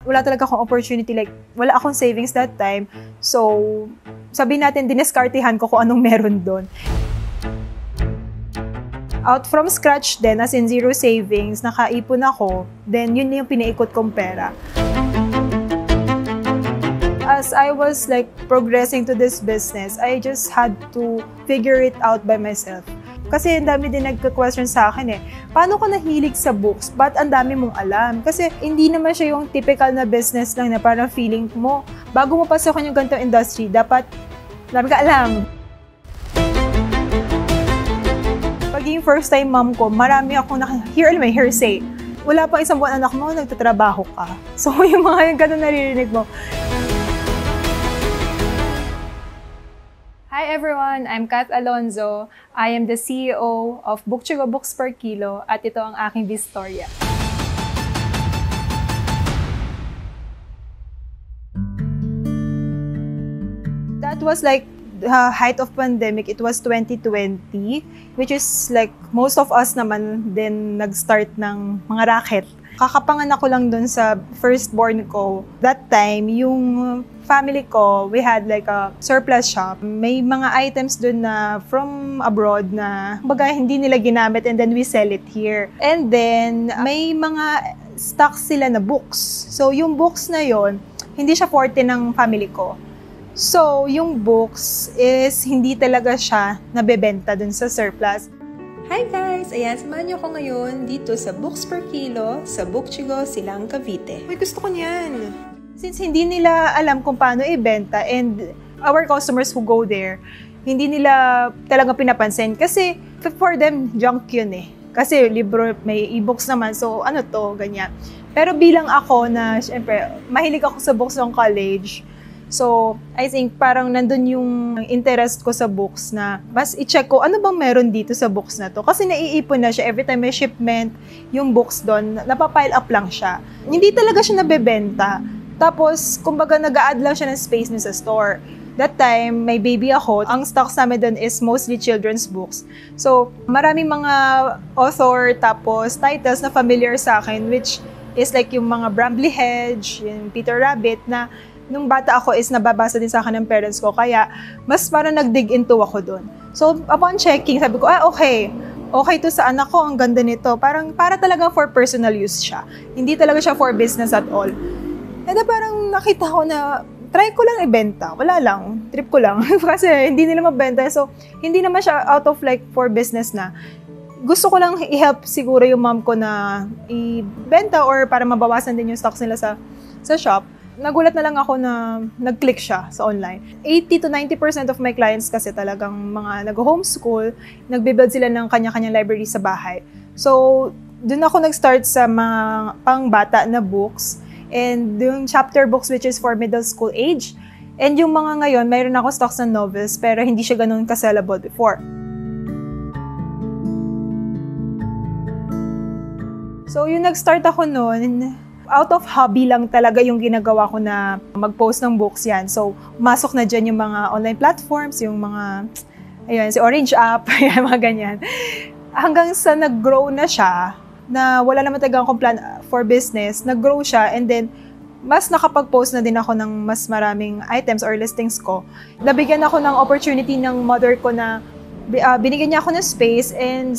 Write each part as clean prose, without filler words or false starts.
wala talaga akong opportunity, like, wala akong savings that time. So, sabihin natin, dineskartihan ko kung anong meron doon. Out from scratch din, as in zero savings, nakaipon ako, then yun yung pinaikot kong pera. As I was like progressing to this business, I just had to figure it out by myself. Kasi ang dami din nagka-question sa akin paano ka nahilig sa books? Ba't ang dami mong alam? Kasi hindi naman siya yung typical na business lang na parang feeling mo, bago mo pasokan yung ganitong industry, dapat dami ka alam. Pagiging first time mom ko, marami akong hearsay. Wala pang isang buwan anak mo, nagtatrabaho ka. So yung mga ganun naririnig mo. Hi everyone, I'm Kat Alonzo. I am the CEO of Bookchigo Books Per Kilo at ito ang aking Bistorya. That was like the height of pandemic. It was 2020, which is like most of us naman din nag-start ng mga racket. Kakapanganak ko lang dun sa firstborn ko. That time, yung family ko, we had like a surplus shop. May mga items dun na from abroad na baga hindi nila ginamit and then we sell it here. And then, may mga stocks sila na books. So, yung books na yon hindi siya forte ng family ko. So, yung books is hindi talaga siya nabebenta dun sa surplus. Hi guys! Ayan, samahan niyo ako ngayon dito sa Books Per Kilo sa Bookchigo, Silang, Cavite. Uy, gusto ko niyan! Since hindi nila alam kung paano ibenta and our customers who go there, hindi nila talaga pinapansin kasi for them, junk yun Kasi libro, may e-books naman, so ano to, ganyan. Pero bilang ako na, syempre, mahilig ako sa books ng college, so, I think parang nandun yung interest ko sa books na mas i-check ko ano bang meron dito sa books na to. Kasi naiipon na siya. Every time may shipment, yung books doon, napapile up lang siya. Hindi talaga siya nabebenta. Tapos, kumbaga nag-a-add lang siya ng space sa store. That time, may baby ako. Ang stocks namin doon is mostly children's books. So, maraming mga author tapos titles na familiar sa akin, which is like yung mga Bramley Hedge, yung Peter Rabbit na nung bata ako is nababasa din sa akin ng parents ko, kaya mas parang nag-dig into ako doon. So, upon checking, sabi ko, okay to sa anak ko, ang ganda nito. Parang para talaga for personal use siya. Hindi talaga siya for business at all. And then parang nakita ko na, try ko lang ibenta. Wala lang, trip ko lang. Kasi hindi nila mabenta. So, hindi naman siya out of like for business na. Gusto ko lang i-help siguro yung mom ko na ibenta or para mabawasan din yung stocks nila sa shop. Nagulat na lang ako na nag-click siya sa online. 80 to 90% of my clients kasi talagang mga nag-homeschool, nagbe-build sila ng kanya-kanyang library sa bahay. So, dun ako nag-start sa mga pang-bata na books and yung chapter books which is for middle school age. And yung mga ngayon, mayroon ako stocks ng novels pero hindi siya ganun ka-sellable before. So, yung nag-start ako noon, out of hobby lang talaga yung ginagawa ko na mag-post ng books yan. So, masok na dyan yung mga online platforms, yung mga, ayun, si Orange App, mga ganyan. Hanggang sa nag-grow na siya, na wala naman talaga akong plan for business, nag-grow siya, and then, mas nakapag-post na din ako ng mas maraming items or listings ko. Nabigyan ako ng opportunity ng mother ko na binigyan niya ako ng space, and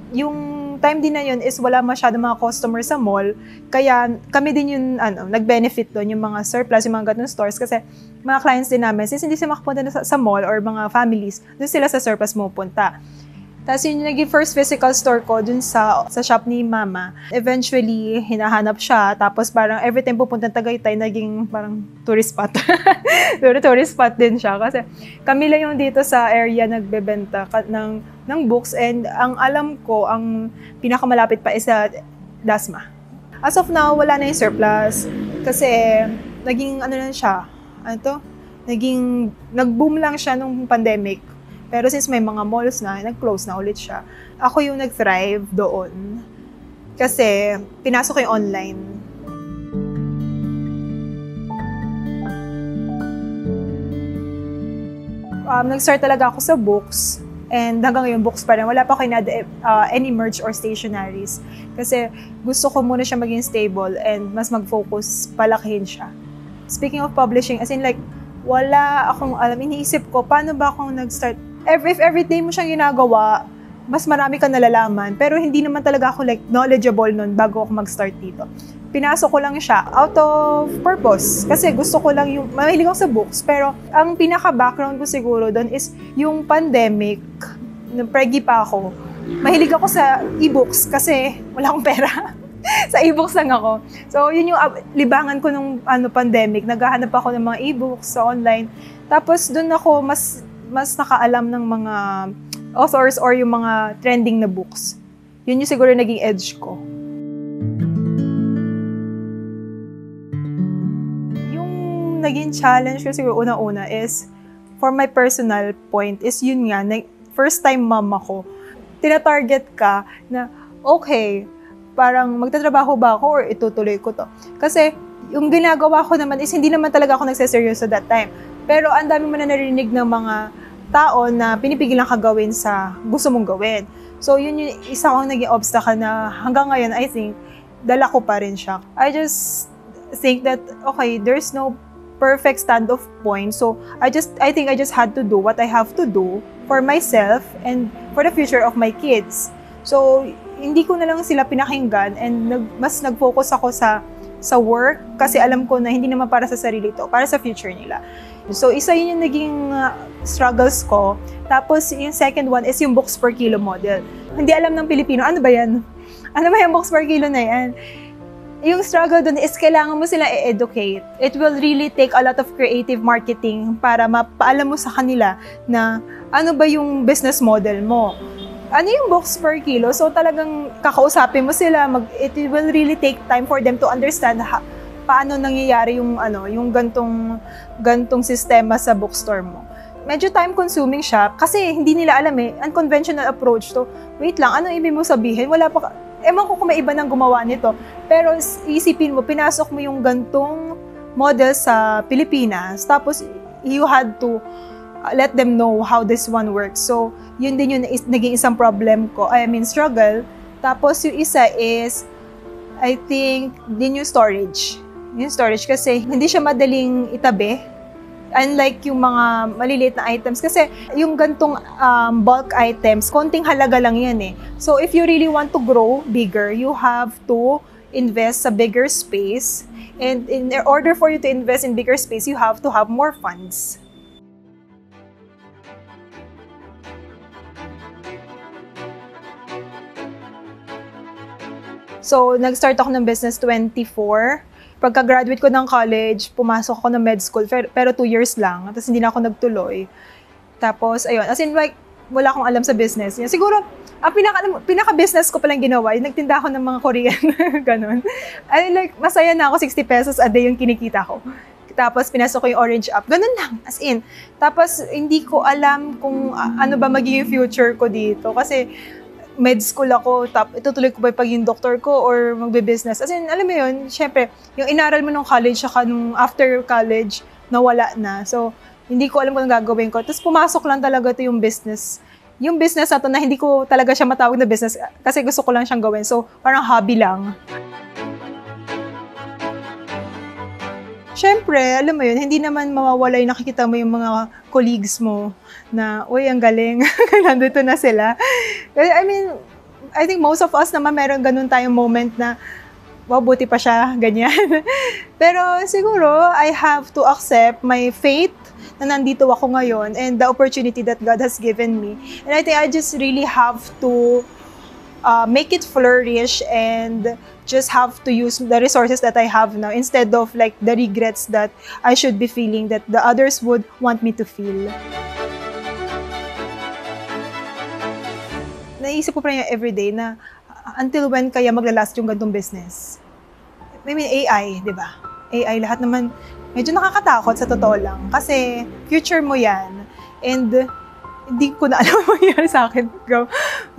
yung time din na yun is wala masyadong mga customer sa mall. Kaya kami din yung nag-benefit doon, yung mga surplus, yung mga ganun stores. Kasi mga clients din namin, since hindi sila makapunta sa mall or mga families, doon sila sa surplus pupunta. Tapos yun yung naging first physical store ko dun sa shop ni Mama. Eventually, hinahanap siya. Tapos parang every time pupunta ng Tagaytay, naging parang tourist spot. Tourist spot din siya. Kasi kami lang yung dito sa area nagbebenta ng books. And ang alam ko, ang pinakamalapit pa is sa Dasma. As of now, wala na yung surplus. Kasi naging nag-boom lang siya nung pandemic. Pero since may mga malls na, nag-close na ulit siya. Ako yung nag-thrive doon. Kasi pinasok ko yung online. Nag-start talaga ako sa books. And hanggang ngayon, books pa rin. Wala pa ako any merch or stationaries. Kasi gusto ko muna siya maging stable and mas mag-focus, palakihin siya. Speaking of publishing, as in like, wala akong alam. Iniisip ko, paano ba akong nag-start? If every day mo siyang ginagawa, mas marami ka nalalaman. Pero hindi naman talaga ako like knowledgeable nun bago ako mag-start dito. Pinasok ko lang siya out of purpose. Kasi gusto ko lang yung, mahilig ako sa books. Pero ang pinaka-background ko siguro doon is yung pandemic, nung pregi pa ako, mahilig ako sa e-books kasi wala akong pera. Sa e-books lang ako. So, yun yung libangan ko nung pandemic. Naghahanap ako ng mga e-books sa online. Tapos doon ako mas nakaalam ng mga authors or yung mga trending na books. Yun yung siguro naging edge ko. Naging challenge ko siguro una-una is, for my personal point, is yun nga, first time mom ako, tinatarget ka na, okay, parang magtatrabaho ba ako or itutuloy ko to? Kasi, yung ginagawa ko naman is, hindi naman talaga ako nagseseryoso that time. Pero, ang dami mo na narinig ng mga tao na pinipigilan ka gawin sa gusto mong gawin. So, yun yung isa kong naging obstacle na hanggang ngayon, I think, dala ko pa rin siya. I just think that, okay, there's no perfect standoff point. So, I think I just had to do what I have to do for myself and for the future of my kids. So, hindi ko na lang sila pinakinggan and mas nag-focus ako sa work kasi alam ko na hindi naman para sa sarili to, para sa future nila. So, isa yun yung naging struggles ko. Tapos, yung second one is yung books per kilo model. Hindi alam ng Pilipino, ano ba yan? Ano ba yung books per kilo na yan? Yung struggle dun is kailangan mo sila i-educate. It will really take a lot of creative marketing para mapaalam mo sa kanila na ano ba yung business model mo. Ano yung books per kilo? So talagang kakausapin mo sila, it will really take time for them to understand paano nangyayari yung gantong sistema sa bookstore mo. Medyo time consuming siya kasi hindi nila alam unconventional approach to. Wait lang, ano ibig mo sabihin? Wala pa ewan ko kung may iba nang gumawa nito. Pero isipin mo, pinasok mo yung gantong model sa Pilipinas, tapos you had to let them know how this one works. So, yun din yung naging isang problem ko. Struggle. Tapos yung isa is, I think, din yung storage. Yung storage kasi hindi siya madaling itabi. Unlike yung mga maliliit na items. Kasi yung gantong bulk items, konting halaga lang yan eh. So if you really want to grow bigger, you have to invest sa bigger space. And in order for you to invest in bigger space, you have to have more funds. So nag-start ako ng business 24. Pagka-graduate ko ng college, pumasok ako ng med school, pero 2 years lang. Tapos hindi na ako nagtuloy. Tapos, ayun. As in, like, wala akong alam sa business. Siguro, ang pinaka-business ko palang ginawa, yung nagtinda ako ng mga Korean. Ganon. Masaya na ako, 60 pesos a day yung kinikita ko. Tapos, pinasok ko yung Orange app. Ganon lang, as in. Tapos, hindi ko alam kung ano ba magiging future ko dito. Kasi, med school ako, itutuloy ko ba pagiging doctor ko or magbe-business. As in, alam mo yun, syempre, yung inaral mo nung college, saka nung after college, nawala na. So, hindi ko alam kung anong gagawin ko. Tapos pumasok lang talaga ito yung business. Yung business na to na hindi ko talaga siya matawag na business kasi gusto ko lang siyang gawin. So, parang hobby lang. Syempre, alam mo yun, hindi naman mawawala yung nakikita mo yung mga colleagues mo na, uy, ang galing, nandito na sila. I think most of us naman meron ganun tayong moment na, wow, buti pa siya, ganyan. Pero siguro, I have to accept my fate na nandito ako ngayon and the opportunity that God has given me. And I think I just really have to make it flourish and just have to use the resources that I have now instead of like the regrets that I should be feeling that the others would want me to feel. Naisip ko pa rin everyday na until when kaya maglalast yung gantong business? I mean, AI, di ba? AI, lahat naman medyo nakakatakot sa totoo lang kasi future mo yan and hindi ko na alam ang mangyari sa akin.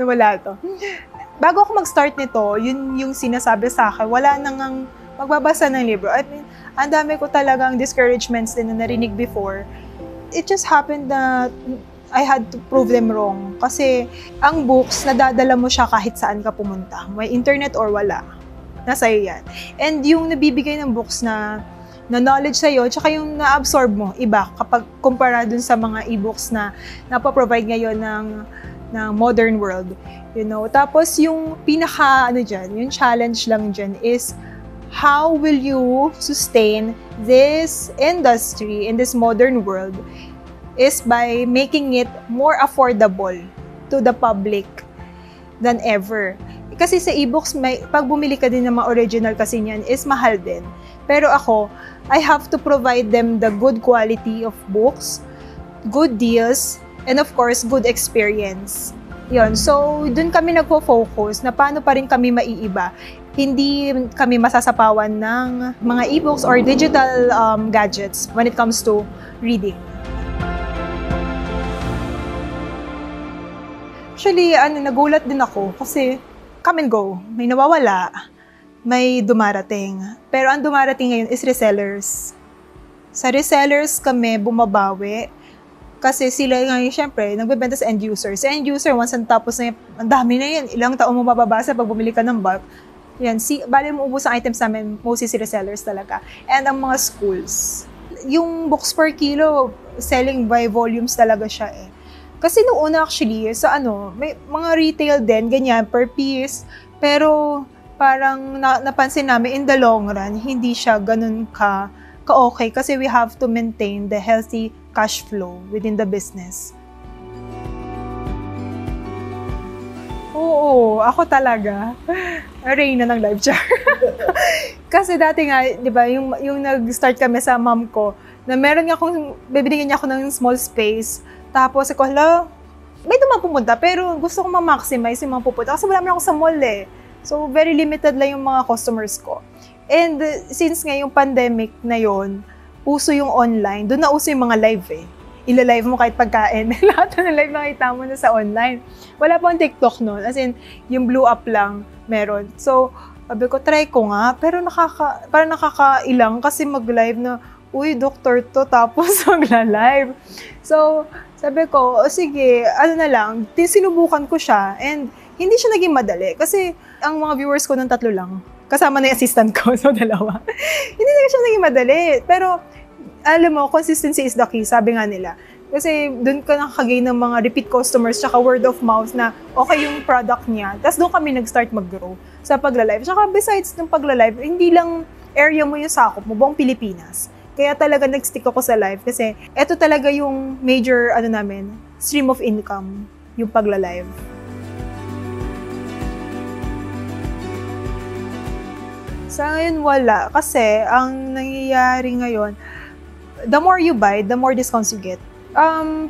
Wala to. Bago ako mag-start nito, yun yung sinasabi sa akin, wala nang magbabasa ng libro. I mean, ang dami ko talagang discouragements din na narinig before. It just happened that I had to prove them wrong. Kasi ang books, nadadala mo siya kahit saan ka pumunta. May internet or wala. Nasa iyo yan. And yung nabibigay ng books na knowledge sa'yo, tsaka yung na-absorb mo, iba kapag kumpara dun sa mga e-books na napaprovide ngayon ng modern world. You know? Tapos yung yung challenge lang dyan is how will you sustain this industry in this modern world is by making it more affordable to the public than ever. Kasi sa e-books, pag bumili ka din ng mga original kasi niyan, is mahal din. Pero ako, I have to provide them the good quality of books, good deals, and of course, good experience. Yun. So, dun kami nagpo-focus na paano pa rin kami maiiba. Hindi kami masasapawan ng mga e-books or digital gadgets when it comes to reading. Actually, nagulat din ako kasi come and go. May nawawala, may dumarating. Pero ang dumarating ngayon is resellers. Sa resellers kami bumabawi kasi sila ngayon, syempre, nagbebenta sa end user. Sa end user, once ang tapos na yan, ang dami na yan. Ilang taon mo mababasa pag bumili ka ng bulk. Yan, bali mo ubos ang items namin, mostly si resellers talaga. And ang mga schools. Yung books per kilo, selling by volumes talaga siya eh. Kasi noong una actually, may mga retail din, ganyan, per piece. Pero parang napansin namin in the long run, hindi siya ganun ka-okay kasi we have to maintain the healthy cash flow within the business. Oo, ako talaga. Reyna ng live char. Kasi dati nga, di ba, yung nag-start kami sa mom ko, na meron nga bibigyan niya ako ng small space. Tapos ako, may pumunta, pero gusto ko ma-maximize yung mga pupunta. Kasi wala naman ako sa mall eh. So, very limited lang yung mga customers ko. And since ngayong pandemic na yon, uso yung online, doon na uso yung mga live eh. Ila-live mo kahit pagkain. Lahat na live nakita mo na sa online. Wala pang TikTok noon. As in, yung blew up lang meron. So, sabi ko, try ko nga. Pero parang nakakailang kasi mag-live na, uy, doktor to, tapos magla-live. So, sabi ko, sige, na lang, sinubukan ko siya. And hindi siya naging madali. Kasi ang mga viewers ko ng 3 lang. Kasama na yung assistant ko, so 2. Hindi siya naging madali. Pero, alam mo, consistency is the key, sabi nga nila. Kasi doon ka nakakagain ng mga repeat customers tsaka word of mouth na okay yung product niya. Tapos doon kami nag-start mag-grow sa pagla-live. Tsaka besides ng pagla-live, hindi lang area mo yung sakop mo, buong Pilipinas. Kaya talaga nag-stick ako sa live kasi eto talaga yung major stream of income, yung pagla-live. Sa ngayon wala kasi ang nangyayari ngayon, the more you buy, the more discounts you get.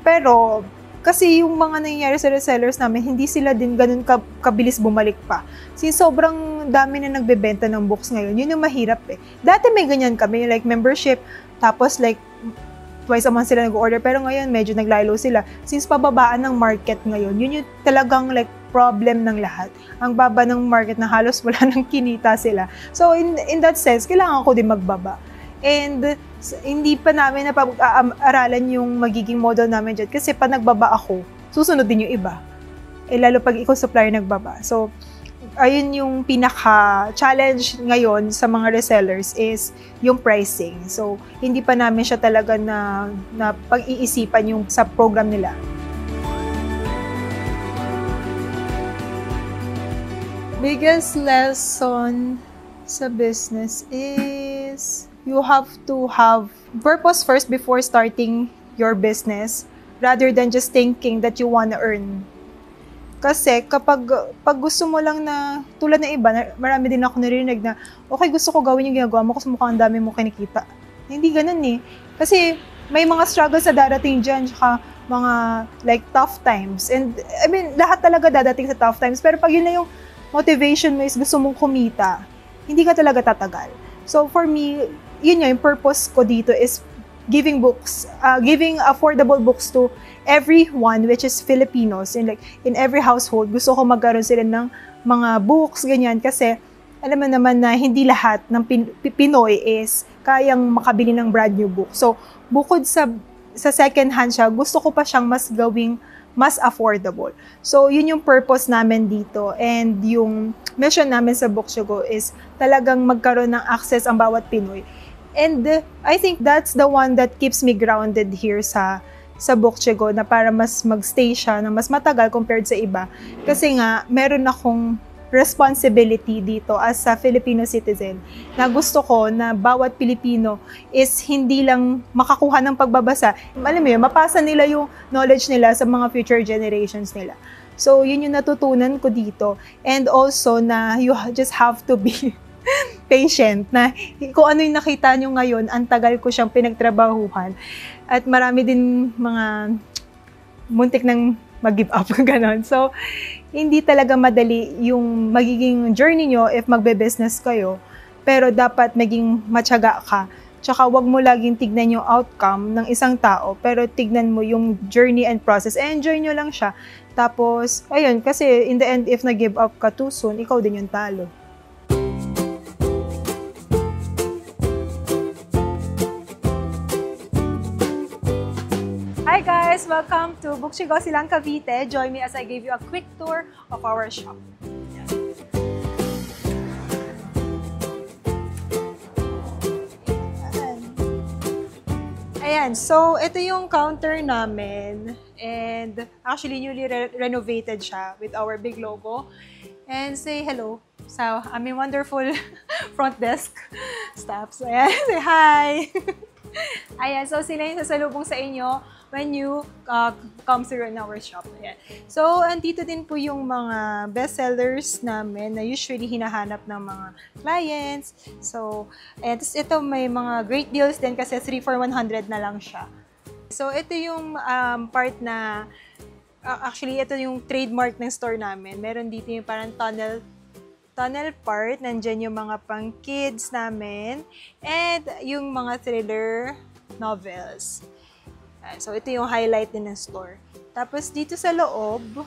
Pero kasi yung mga nangyayari sa resellers namin, hindi sila din ganun kabilis bumalik pa. Since sobrang dami na nagbebenta ng books ngayon, yun yung mahirap eh. Dati may ganyan kami, like membership, tapos like twice a month sila nag-order, pero ngayon medyo naglalo sila. Since pababaan ng market ngayon, yun yung talagang like problem ng lahat. Ang baba ng market na halos wala nang kinita sila. So in that sense, kailangan ko din magbaba. And hindi pa namin napag-aaralan yung magiging model namin dyan. Kasi pa nagbaba ako, susunod din yung iba. Lalo pag ikaw supplier nagbaba. So, ayun yung pinaka-challenge ngayon sa mga resellers is yung pricing. So, hindi pa namin siya talaga na pag-iisipan yung sa program nila. Biggest lesson sa business is you have to have purpose first before starting your business rather than just thinking that you wanna earn. Kasi kapag gusto mo lang na, tulad ng iba, marami din ako narinig na, okay, gusto ko gawin yung ginagawa mo kasi mukhang dami mo kinikita. Hindi ganun eh. Kasi may mga struggles na darating dyan, tsaka mga like tough times. And I mean, lahat talaga dadating sa tough times. Pero pag yun na yung motivation mo is gusto mong kumita, hindi ka talaga tatagal. So for me, yun yung purpose ko dito is giving books, giving affordable books to everyone, which is Filipinos. In every household, gusto ko magkaroon sila ng mga books, ganyan. Kasi alam mo naman na hindi lahat ng Pinoy is kayang makabili ng brand new book. So, bukod sa sa second hand siya, gusto ko pa siyang mas gawing mas affordable. So, yun yung purpose namin dito. And yung mission namin sa Book2Go is talagang magkaroon ng access ang bawat Pinoy. And I think that's the one that keeps me grounded here sa Book2Go, na para mas magstay siya na mas matagal compared sa iba. Kasi nga, meron akong responsibility dito as a Filipino citizen na gusto ko na bawat Pilipino is hindi lang makakuha ng pagbabasa. Alam mo yun, mapasa nila yung knowledge nila sa mga future generations nila. So, yun yung natutunan ko dito. And also na you just have to be patient, na kung ano yung nakita nyo ngayon, ang tagal ko siyang pinagtrabahuhan. At marami din mga muntik ng mag-give up, ganon. So, hindi talaga madali yung magiging journey nyo if magbe-business kayo. Pero dapat maging matyaga ka. Tsaka wag mo laging tignan yung outcome ng isang tao, pero tignan mo yung journey and process. Enjoy nyo lang siya. Tapos, ayun, kasi in the end, if nag-give up ka too soon, ikaw din yung talo. Hi guys! Welcome to Book2Go Silang Cavite. Join me as I give you a quick tour of our shop. Ayan, so ito yung counter namin. And actually, newly renovated siya with our big logo. And say hello sa aming wonderful front desk staff. So ayan, say hi! Ayan, so sila yung sasalubong sa inyo when you come through in our shop. Ayan. So, andito din po yung mga bestsellers namin na usually hinahanap ng mga clients. So, ayan, ito may mga great deals din kasi 3 for 100 na lang siya. So, ito yung part na, actually, ito yung trademark ng store namin. Meron dito yung parang tunnel part, nandyan yung mga pang kids namin, and yung mga thriller novels. So, ito yung highlight din ng store. Tapos, dito sa loob,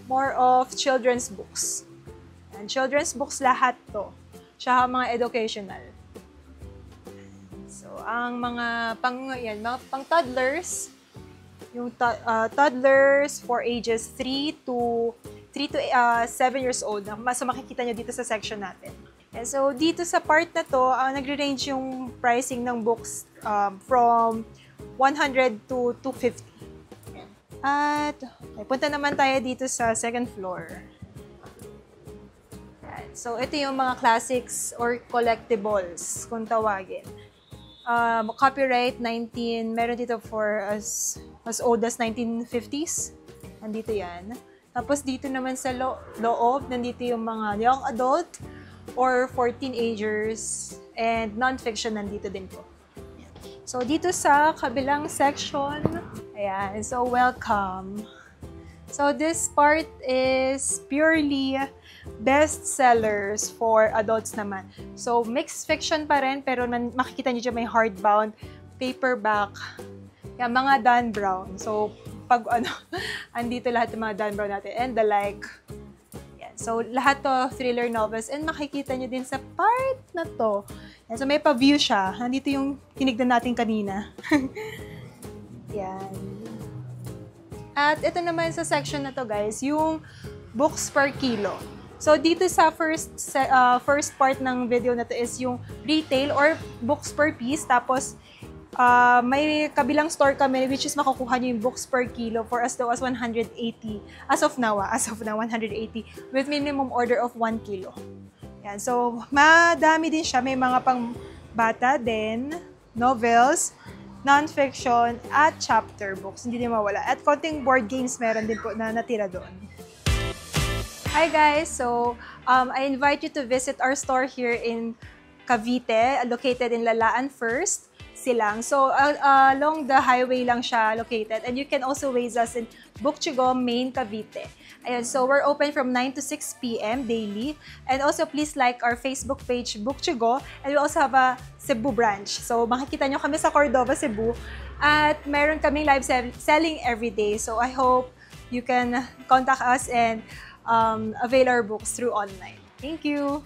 more of children's books. And children's books lahat to. Tsaka mga educational. So, ang mga pang toddlers, yung toddlers for ages 3 to 7 years old. So, makikita nyo dito sa section natin. And so, dito sa part na to, nagre-range yung pricing ng books from 100 to 250. At, punta naman tayo dito sa second floor. So, ito yung mga classics or collectibles, kung tawagin. Copyright 19, meron dito for as old as 1950s. Nandito yan. Tapos dito naman sa loob, nandito yung mga young adult or for teenagers, and non-fiction nandito din po. So dito sa kabilang section, ayan, so welcome. So this part is purely bestsellers for adults naman. So mixed fiction pa rin, pero makikita niyo dyan may hardbound, paperback, yan, mga Dan Brown. So pag andito lahat ng mga Dan Brown natin and the like. Yan. So, lahat to thriller novels, and makikita nyo din sa part na to. Yan. So, may pa-view siya. Nandito yung tinignan natin kanina. Yan. At ito naman sa section na to, guys, yung books per kilo. So, dito sa first part ng video na to is yung retail or books per piece. Tapos, may kabilang store kami which is makukuha nyo yung books per kilo for as low as 180. As of now, 180 with minimum order of 1 kilo. Yan. So, madami din siya. May mga pang bata din, novels, non-fiction, at chapter books. Hindi din mawala. At konting board games meron din po na natira doon. Hi guys! So, I invite you to visit our store here in Cavite, located in Lalaan First. Silang. So, along the highway lang siya located. And you can also visit us in Book2Go, Main Cavite. Ayan, so we're open from 9 to 6 p.m. daily. And also, please like our Facebook page, Book2Go. And we also have a Cebu branch. So, makikita nyo kami sa Cordova, Cebu. At meron kaming live selling every day. So, I hope you can contact us and avail our books through online. Thank you!